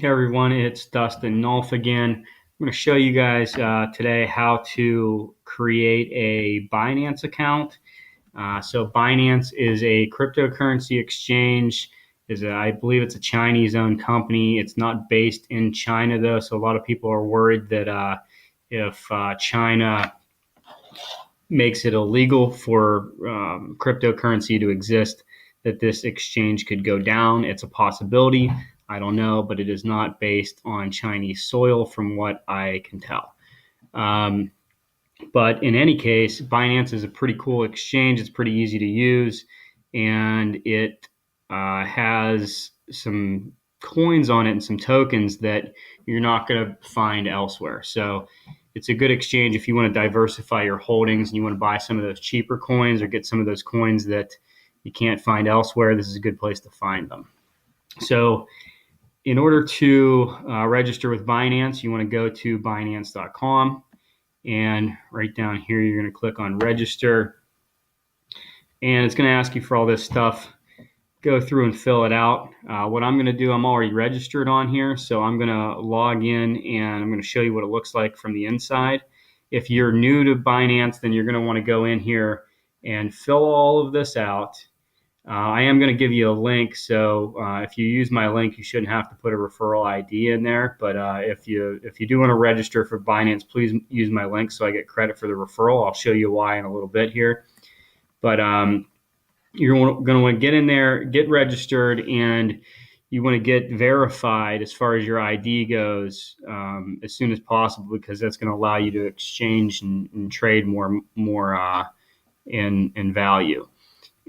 Hey everyone, it's Dustin Nolf again. I'm going to show you guys today how to create a Binance account. So Binance is a cryptocurrency exchange. I believe it's a Chinese-owned company. It's not based in China though, so a lot of people are worried that if China makes it illegal for cryptocurrency to exist, that this exchange could go down. It's a possibility. I don't know, but it is not based on Chinese soil from what I can tell. But in any case, Binance is a pretty cool exchange. It's pretty easy to use, and it has some coins on it and some tokens that you're not going to find elsewhere. So it's a good exchange if you want to diversify your holdings and you want to buy some of those cheaper coins or get some of those coins that you can't find elsewhere. This is a good place to find them. So in order to register with Binance, you want to go to Binance.com. And right down here, you're going to click on register. And it's going to ask you for all this stuff. Go through and fill it out. What I'm going to do, I'm already registered on here. So I'm going to log in and I'm going to show you what it looks like from the inside. If you're new to Binance, then you're going to want to go in here and fill all of this out. I am going to give you a link, so if you use my link, you shouldn't have to put a referral ID in there. But if you do want to register for Binance, please use my link so I get credit for the referral. I'll show you why in a little bit here. But you're going to want to get in there, get registered, and you want to get verified as far as your ID goes as soon as possible, because that's going to allow you to exchange and trade more in value.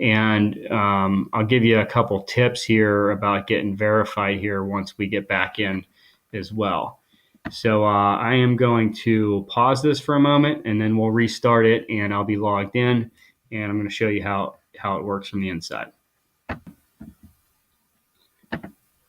And I'll give you a couple tips here about getting verified here once we get back in as well. So I am going to pause this for a moment and then we'll restart it and I'll be logged in and I'm going to show you how it works from the inside.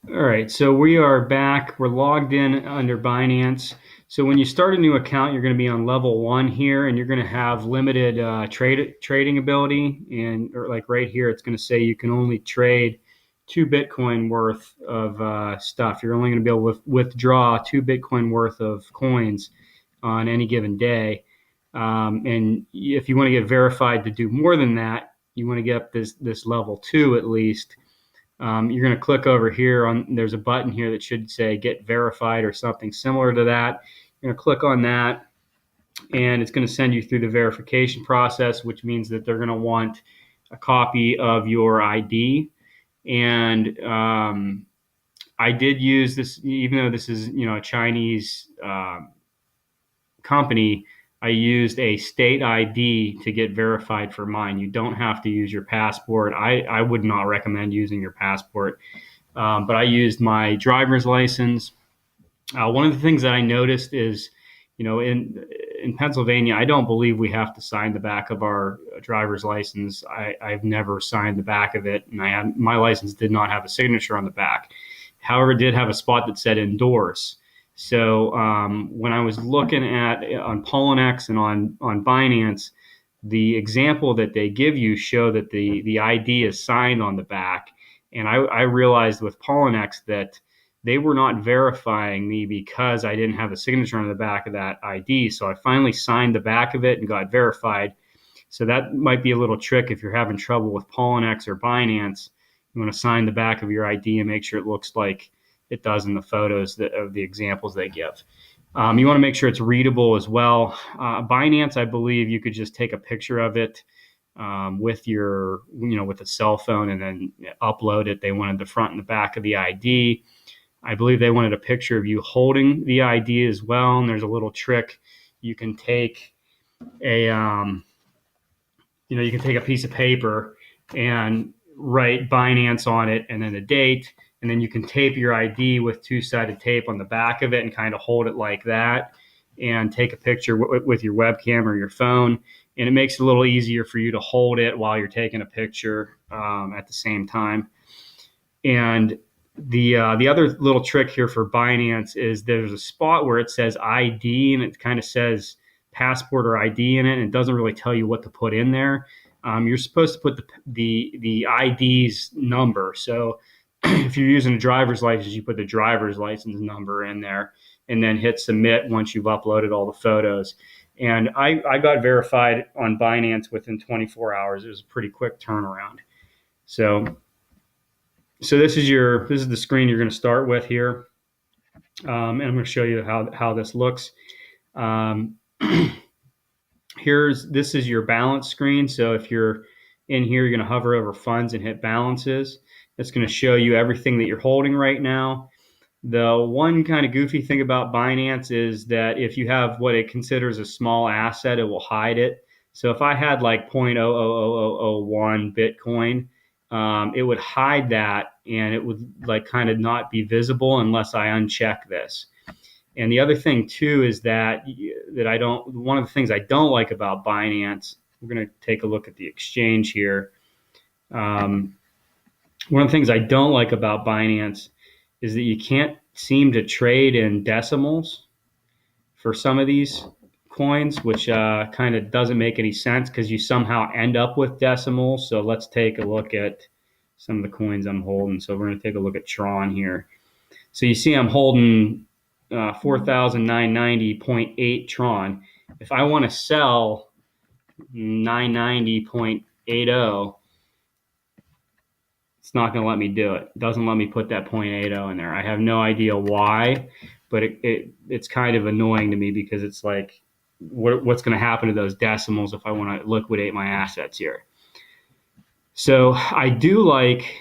All right, so we are back. We're logged in under Binance. So when you start a new account, you're going to be on level 1 here, and you're going to have limited trading ability. And like right here, it's going to say you can only trade 2 Bitcoin worth of stuff. You're only going to be able to withdraw 2 Bitcoin worth of coins on any given day. And if you want to get verified to do more than that, you want to get up this level 2 at least. You're going to click over here there's a button here that should say get verified or something similar to that. You're going to click on that and it's going to send you through the verification process, which means that they're going to want a copy of your ID. And I did use this, even though this is a Chinese company. I used a state ID to get verified for mine. You don't have to use your passport. I would not recommend using your passport, but I used my driver's license. One of the things that I noticed is, in Pennsylvania, I don't believe we have to sign the back of our driver's license. I've never signed the back of it, and my license did not have a signature on the back. However, it did have a spot that said endorse. So when I was looking at on Poloniex and on Binance, the example that they give you show that the ID is signed on the back. And I realized with Poloniex that they were not verifying me because I didn't have a signature on the back of that ID. So I finally signed the back of it and got verified. So that might be a little trick if you're having trouble with Poloniex or Binance. You want to sign the back of your ID and make sure it looks like it does in the photos of the examples they give. You want to make sure it's readable as well. Binance, I believe you could just take a picture of it with with a cell phone and then upload it. They wanted the front and the back of the ID. I believe they wanted a picture of you holding the ID as well. And there's a little trick. You can take you can take a piece of paper and write Binance on it and then the date. And then you can tape your ID with 2-sided tape on the back of it and kind of hold it like that and take a picture with your webcam or your phone. And it makes it a little easier for you to hold it while you're taking a picture at the same time. And the other little trick here for Binance is there's a spot where it says ID and it kind of says passport or ID in it. And it doesn't really tell you what to put in there. You're supposed to put the ID's number. So if you're using a driver's license, you put the driver's license number in there and then hit submit once you've uploaded all the photos. And I got verified on Binance within 24 hours. It was a pretty quick turnaround. So this is the screen you're going to start with here. And I'm going to show you how this looks. This is your balance screen. So if you're in here, you're going to hover over funds and hit balances. It's going to show you everything that you're holding right now. The one kind of goofy thing about Binance is that if you have what it considers a small asset, it will hide it. So if I had like 0.00001 Bitcoin, it would hide that, and it would like kind of not be visible unless I uncheck this. And the other thing too is that one of the things I don't like about Binance, we're going to take a look at the exchange here. One of the things I don't like about Binance is that you can't seem to trade in decimals for some of these coins, which kind of doesn't make any sense because you somehow end up with decimals. So let's take a look at some of the coins I'm holding. So we're going to take a look at Tron here. So you see I'm holding 4,990.8 Tron. If I want to sell 990.80, it's not going to let me do it. It doesn't let me put that 0.80 in there. I have no idea why, but it's kind of annoying to me because it's like, what's going to happen to those decimals if I want to liquidate my assets here? So I do like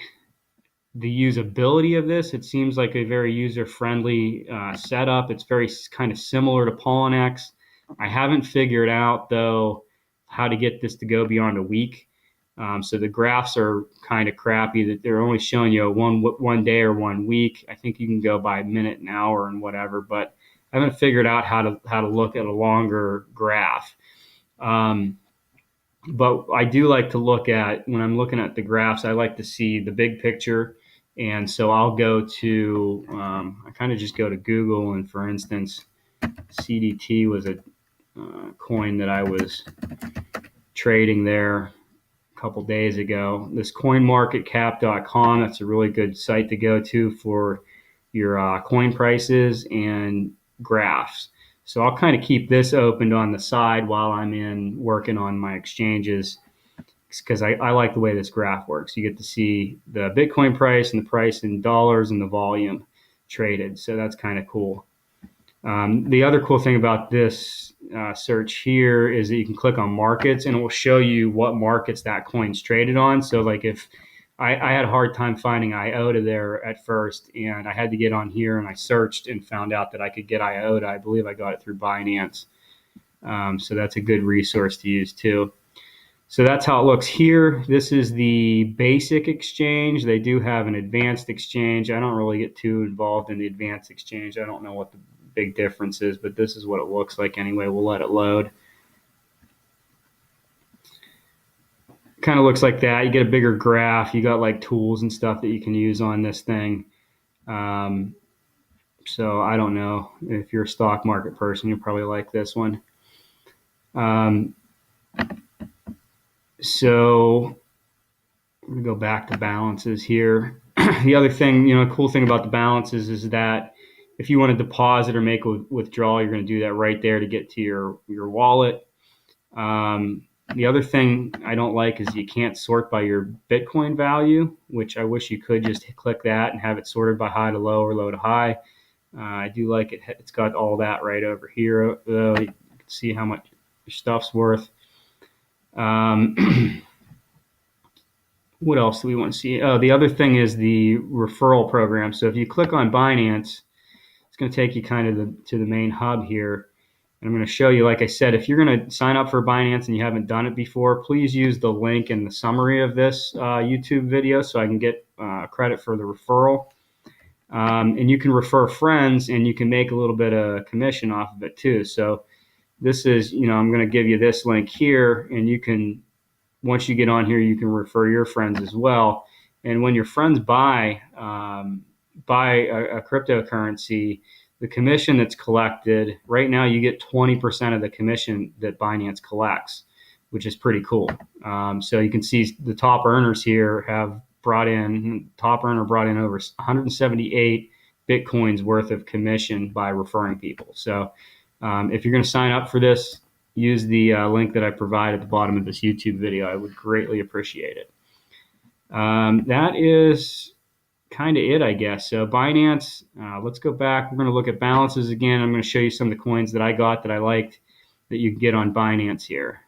the usability of this. It seems like a very user-friendly setup. It's very kind of similar to Poloniex. I haven't figured out, though, how to get this to go beyond a week. So the graphs are kind of crappy, that they're only showing you one day or 1 week. I think you can go by minute and hour and whatever, but I haven't figured out how to look at a longer graph. But I do like to look at, when I'm looking at the graphs, I like to see the big picture. And so I'll go to, I kind of just go to Google, and for instance, CDT was a coin that I was trading there a couple days ago. This coinmarketcap.com, that's a really good site to go to for your coin prices and graphs. So I'll kind of keep this opened on the side while I'm working on my exchanges, because I like the way this graph works. You get to see the Bitcoin price and the price in dollars and the volume traded. So that's kind of cool. The other cool thing about this search here is that you can click on markets, and it will show you what markets that coin's traded on. So like if I had a hard time finding Iota there at first, and I had to get on here, and I searched and found out that I could get Iota. I believe I got it through Binance. So that's a good resource to use too. So that's how it looks here. This is the basic exchange. They do have an advanced exchange. I don't really get too involved in the advanced exchange. I don't know what the big difference is, but this is what it looks like anyway. We'll let it load. Kind of looks like that. You get a bigger graph. You got like tools and stuff that you can use on this thing. So I don't know. If you're a stock market person, you'll probably like this one. So we go back to balances here. The other thing, cool thing about the balances is that if you want to deposit or make a withdrawal, you're going to do that right there to get to your wallet. The other thing I don't like is you can't sort by your Bitcoin value, which I wish you could just click that and have it sorted by high to low or low to high. I do like it. It's got all that right over here, though. You can see how much your stuff's worth. What else do we want to see? Oh, the other thing is the referral program. So if you click on Binance, it's going to take you kind of to the main hub here. And I'm going to show you, like I said, if you're going to sign up for Binance and you haven't done it before, please use the link in the summary of this YouTube video so I can get credit for the referral. And you can refer friends, and you can make a little bit of commission off of it too. So this is, I'm going to give you this link here, and you can, once you get on here, you can refer your friends as well. And when your friends buy a cryptocurrency, the commission that's collected, right now you get 20% of the commission that Binance collects, which is pretty cool. So you can see the top earners here have top earner brought in over 178 Bitcoins worth of commission by referring people. So if you're going to sign up for this, use the link that I provide at the bottom of this YouTube video. I would greatly appreciate it. That is kind of it, I guess. So Binance, let's go back. We're going to look at balances again. I'm going to show you some of the coins that I got that I liked that you can get on Binance here.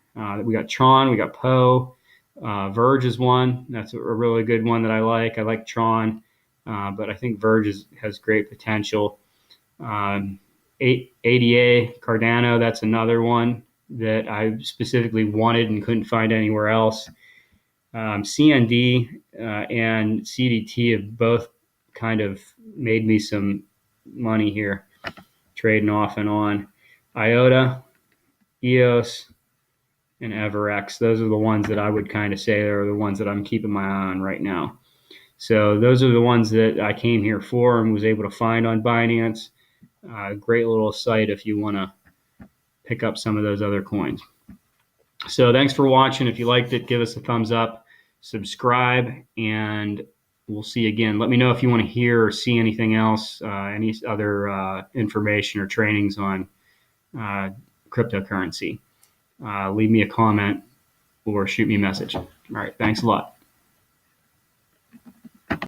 We got Tron, we got Poe, Verge is one. That's a really good one that I like. I like Tron, but I think Verge has great potential. ADA, Cardano, that's another one that I specifically wanted and couldn't find anywhere else. CND and CDT have both kind of made me some money here, trading off and on. Iota, EOS, and EverX. Those are the ones that I would kind of say are the ones that I'm keeping my eye on right now. So those are the ones that I came here for and was able to find on Binance. Great little site if you want to pick up some of those other coins. So thanks for watching. If you liked it, give us a thumbs up, subscribe, and we'll see you again. Let me know if you want to hear or see anything else, any other information or trainings on cryptocurrency. Leave me a comment or shoot me a message. All right, thanks a lot.